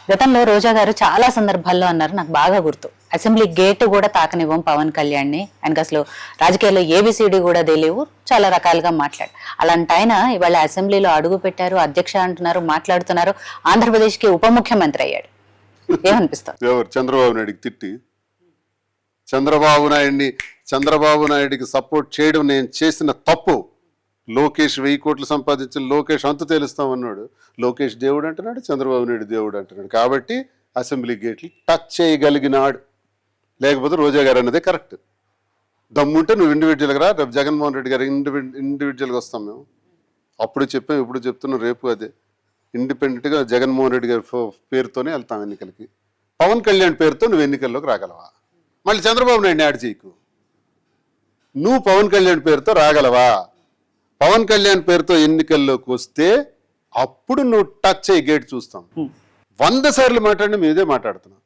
గతంలో రోజా గారు చాలా సందర్భాల్లో అన్నారు, నాకు బాగా గుర్తు, అసెంబ్లీ గేట్ కూడా తాకనివ్వం పవన్ కళ్యాణ్ని, ఆయనకు అసలు రాజకీయాల్లో ఏబిసిడి కూడా తెలియవు, చాలా రకాలుగా మాట్లాడు. అలాంటి ఆయన ఇవాళ అసెంబ్లీలో అడుగు పెట్టారు, అధ్యక్ష అంటున్నారు, మాట్లాడుతున్నారు, ఆంధ్రప్రదేశ్కి ఉప ముఖ్యమంత్రి అయ్యాడు. ఏమనిపిస్తారు? ఎవరు? చంద్రబాబు నాయుడికి తిట్టి, చంద్రబాబు నాయుడికి సపోర్ట్ చేయడం నేను చేసిన తప్పు. లోకేష్ 1000 కోట్లు సంపాదించి లోకేష్ అంత తెలుస్తామన్నాడు. లోకేష్ దేవుడు అంటున్నాడు, చంద్రబాబు నాయుడు దేవుడు అంటున్నాడు. కాబట్టి అసెంబ్లీ గేట్లు టచ్ చేయగలిగినాడు. లేకపోతే రోజా గారు అన్నదే కరెక్ట్. దమ్ముంటే నువ్వు ఇండివిజువల్గా రా, రేపు జగన్మోహన్ రెడ్డి గారు ఇండివిజువల్గా వస్తాం మేము. అప్పుడు చెప్పాం, ఇప్పుడు చెప్తున్నాం, రేపు అదే ఇండిపెండెంట్గా జగన్మోహన్ రెడ్డి గారి పేరుతోనే వెళ్తాం ఎన్నికలకి. పవన్ కళ్యాణ్ పేరుతో నువ్వు ఎన్నికల్లోకి రాగలవా? మళ్ళీ చంద్రబాబు నాయుడిని యాడ్ చేయకు. నువ్వు పవన్ కళ్యాణ్ పేరుతో రాగలవా? పవన్ కళ్యాణ్ పేరుతో ఎన్నికల్లోకి వస్తే అప్పుడు నువ్వు టచ్ అయ్యి గేట్ చూస్తాం. 100 సార్లు మాట్లాడి మీదే మాట్లాడుతున్నాం.